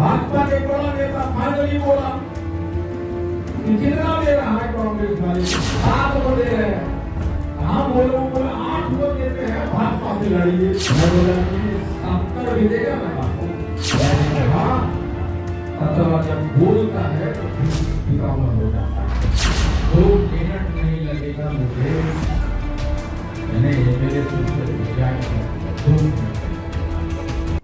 भाजपा के बड़ा नेता फाइनली बोला कि कितना दे रहा है कांग्रेस वाले, 7 को दे रहे हैं। हम बोले 8 को देते हैं, भाजपा से लड़िए। मैं बोला कि 70 भी देगा ना आपको। हाँ, अथवा जब बोलता है तो फिर हो जाता है। 2 मिनट नहीं लगेगा मुझे, मैंने मेरे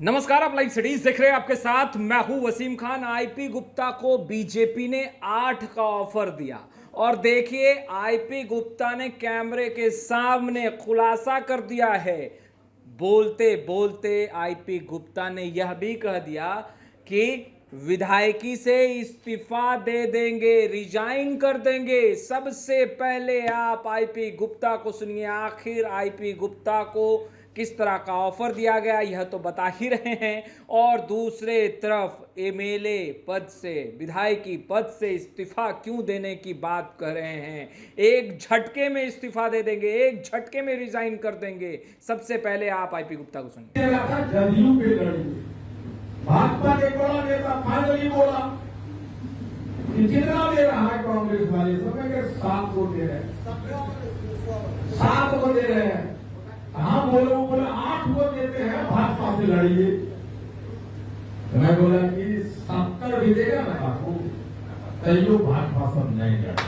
नमस्कार, आप लाइव सिटीज देख रहे हैं। आपके साथ मैं हूं वसीम खान। आईपी गुप्ता को बीजेपी ने 8 का ऑफर दिया और देखिए आईपी गुप्ता ने कैमरे के सामने खुलासा कर दिया है। बोलते बोलते आईपी गुप्ता ने यह भी कह दिया कि विधायकी से इस्तीफा दे देंगे, रिजाइन कर देंगे। सबसे पहले आप आईपी गुप्ता को सुनिए। आखिर आईपी गुप्ता को किस तरह का ऑफर दिया गया यह तो बता ही रहे हैं, और दूसरे तरफ एमएलए पद से, विधायकी पद से इस्तीफा क्यों देने की बात कर रहे हैं। एक झटके में इस्तीफा दे देंगे, एक झटके में रिजाइन कर देंगे। सबसे पहले आप आईपी गुप्ता को सुनिए। भाजपा के बड़ा नेता फाइनली बोला कि कितना दे रहा है कांग्रेस वाले, समझे 7 को दे रहे हैं, 7 को दे रहे हैं। हम बोले 8 को देते हैं, भाजपा से लड़िए। मैं बोला कि 70 भी देगा ना आपको, तैयो भाजपा सब नहीं लड़ा।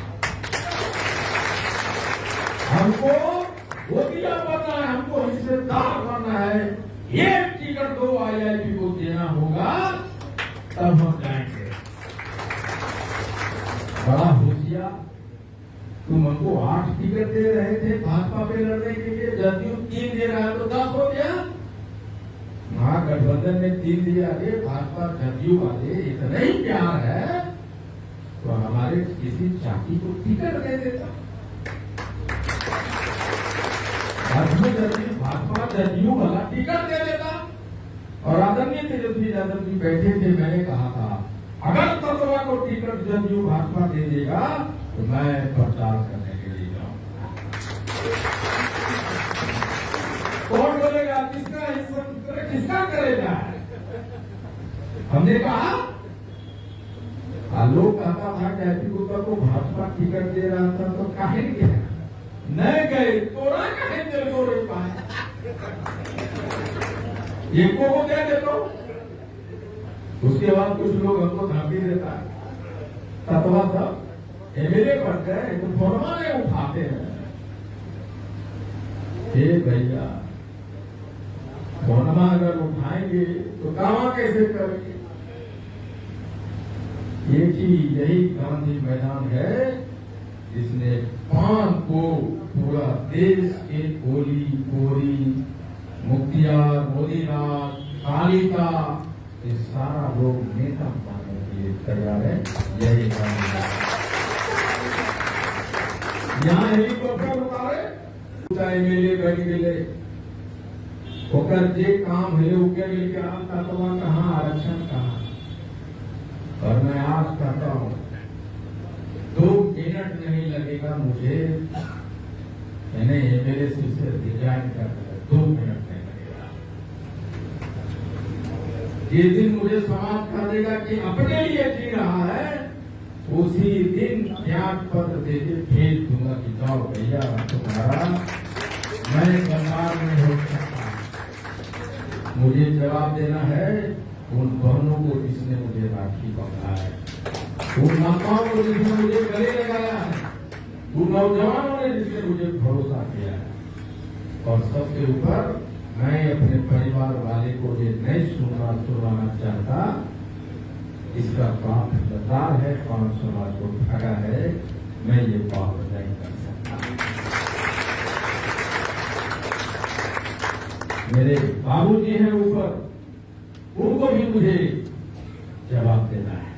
हमको वोटिया बनना है, हमको हिस्सेदार बनना है। ये टिकट 2 आईआईटी को देना होगा, तब हम जाएंगे। बड़ा होशियार, तुम हमको 8 टिकट दे रहे थे भाजपा पे लड़ने के लिए, जदयू 3 दे रहा है तो 10 हो गया। महागठबंधन ने 3 दिया, भाजपा जदयू वाले इतना ही प्यार है तो हमारे किसी चाची को टिकट दे देता। भाजपा जदयू वाला टिकट दे देता। और आदरणीय तेजस्वी यादव जी बैठे थे, मैंने कहा था अगर तत्वा को टिकट जदयू भाजपा दे देगा तो मैं प्रचार करने के लिए जाऊंगा। कौन बोलेगा, किसका हिस्सा किसका करेगा? हमने कहा लोग कहता था कि आईपी गुप्ता को भाजपा टिकट दे रहा था तो काहे गया, नहीं गए तोरा कहे दिल को रोक पाए। ये को दे देता। उसके बाद कुछ लोग हमको धमकी देता है, तत्वा सब एमएलए बन गए तो फॉर्मा नहीं उठाते हैं। हे भैया, फॉर्मा अगर उठाएंगे तो काम कैसे करेंगे? एक ही यही गांधी मैदान है जिसने पान को पूरा देश के कोली कोरी, मुख्तियार, मोदीलाल, कालिका, ये सारा लोग नेता बनाने के लिए तैयार है। यही यहाँ हेलीकॉप्टर उतारे, एमएलए बन गए, ओकर जे काम है उनके लिए तत्वा कहाँ, आरक्षण कहाँ। और मैं आज कहता हूँ 2 मिनट नहीं लगेगा मुझे, मैंने एमएलए से रिजाइन कर दिया। 2 मिनट नहीं लगेगा। ये दिन मुझे समाप्त कर देगा कि अपने लिए जी रहा है, उसी दिन त्याग पत्र देके भेज दूंगा कि जाओ भैया तुम्हारा, मैं सरकार में हो सकता। मुझे जवाब देना है उन बहनों को जिसने मुझे राखी बांधा है, उन माताओं को जिसने मुझे गले लगाया है, उन नौजवानों ने जिसने मुझे भरोसा किया है, और सबसे ऊपर मैं अपने परिवार वाले को ये नहीं सुनवाना चाहता। इसका पाप गद्दार है, पाप समाज को ठगा है, मैं ये पाप नहीं कर सकता। मेरे बाबूजी हैं ऊपर, उनको भी मुझे जवाब देना है।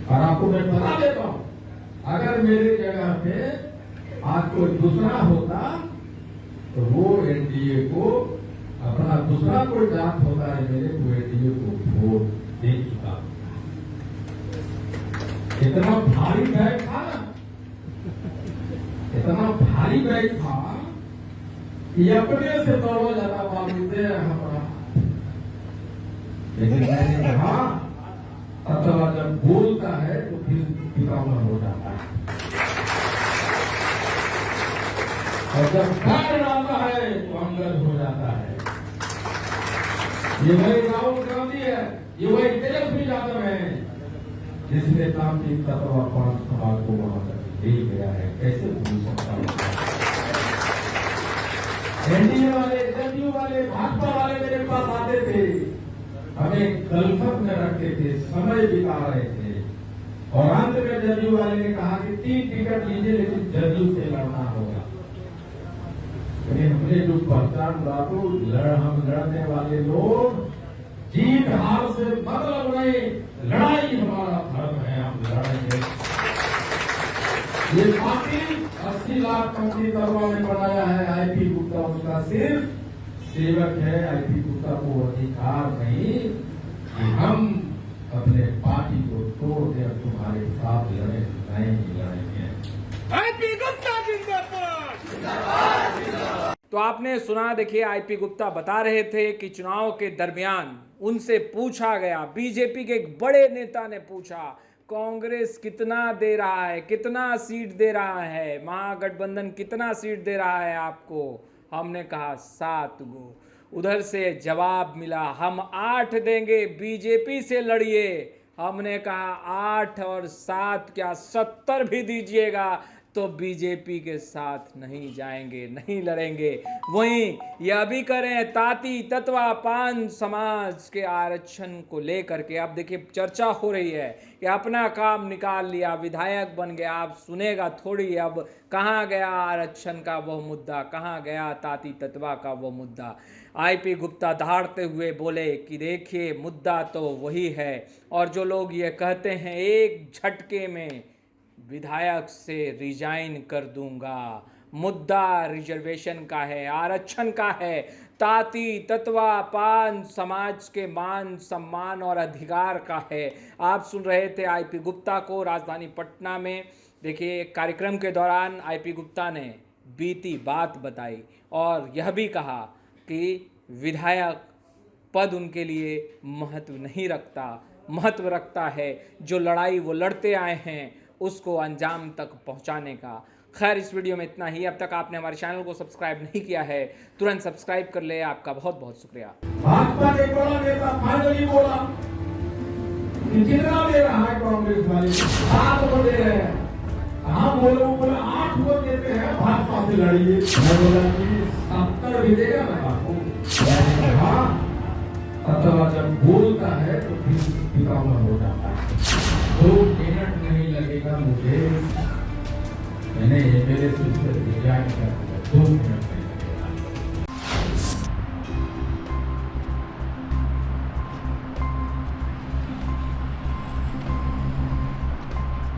और आपको मैं बता देता हूं, अगर मेरे जगह पे आज कोई दूसरा होता तो वो एनडीए को अपना दूसरा कोई जात होता है, मेरे को एनडीए को वोट दे चुका। इतना भारी बैग था ना, इतना भारी बैग था कि अपने से दौड़ा जाता बाबू दे हमारा। लेकिन मैंने कहा अथवा जब बोलता है तो फिर पितामह हो जाता है, और जब कार्य आता है तो अंगद हो जाता है। ये वही राहुल गांधी है, ये वही तेजस्वी यादव है, जिसने तांत्रिक तत्व पांच समाज को वहां तक ले गया है। कैसे भूल सकता हूं? एनडीए वाले, जदयू वाले, भाजपा वाले मेरे पास आते थे, हमें कल्पक में रखते थे, समय बिता रहे थे, और अंत में जदयू वाले ने कहा कि 3 टिकट लीजिए लेकिन जदयू से लड़ना होगा। हमने जो पहचान रातों हम लड़ने वाले लोग जीत हार से मतलब नहीं, लड़ाई हमारा धर्म है, हम लड़ेंगे। ये पार्टी 80 लाख कंपनी दरबार में बनाया है आईपी गुप्ता, उसका सिर्फ सेवक है। आईपी गुप्ता को अधिकार नहीं कि हम अपने पार्टी को तोड़ दें, तुम्हारे साथ लड़े, नहीं लड़ेंगे। आईपी गुप्ता जिंदाबाद। तो आपने सुना, देखिए आईपी गुप्ता बता रहे थे कि चुनाव के दरमियान उनसे पूछा गया, बीजेपी के एक बड़े नेता ने पूछा कांग्रेस कितना दे रहा है, कितना सीट दे रहा है, महागठबंधन कितना सीट दे रहा है आपको। हमने कहा 7 गो। उधर से जवाब मिला हम 8 देंगे, बीजेपी से लड़िए। हमने कहा 8 और 7 क्या 70 भी दीजिएगा तो बीजेपी के साथ नहीं जाएंगे, नहीं लड़ेंगे। वहीं यह भी करें ताती तत्वा पान समाज के आरक्षण को लेकर के अब देखिए चर्चा हो रही है कि अपना काम निकाल लिया, विधायक बन गया, अब सुनेगा थोड़ी। अब कहाँ गया आरक्षण का वो मुद्दा, कहाँ गया ताती तत्वा का वो मुद्दा। आईपी गुप्ता दहाड़ते हुए बोले कि देखिए मुद्दा तो वही है, और जो लोग ये कहते हैं एक झटके में विधायक से रिजाइन कर दूंगा, मुद्दा रिजर्वेशन का है, आरक्षण का है, ताती तत्वा पान समाज के मान सम्मान और अधिकार का है। आप सुन रहे थे आईपी गुप्ता को राजधानी पटना में। देखिए कार्यक्रम के दौरान आईपी गुप्ता ने बीती बात बताई और यह भी कहा कि विधायक पद उनके लिए महत्व नहीं रखता, महत्व रखता है जो लड़ाई वो लड़ते आए हैं उसको अंजाम तक पहुंचाने का। खैर इस वीडियो में इतना ही। अब तक आपने हमारे चैनल को सब्सक्राइब नहीं किया है तुरंत सब्सक्राइब कर ले। आपका बहुत बहुत शुक्रिया। भाजपा के बड़ा नेता फाइनली बोला कि कितना दे रहा है कांग्रेस वाले, 7 वोट दे रहे हैं। हम बोले 8 वोट देते हैं, भाजपा से लड़िए। मैं बोला कि 70 भी देगा ना आपको। अथवा जब बोलता है तो फिर पितामह हो जाता है। 2 मिनट नहीं लगेगा मुझे, मैंने ये मेरे सिस्टर डिजाइन कर 2 मिनट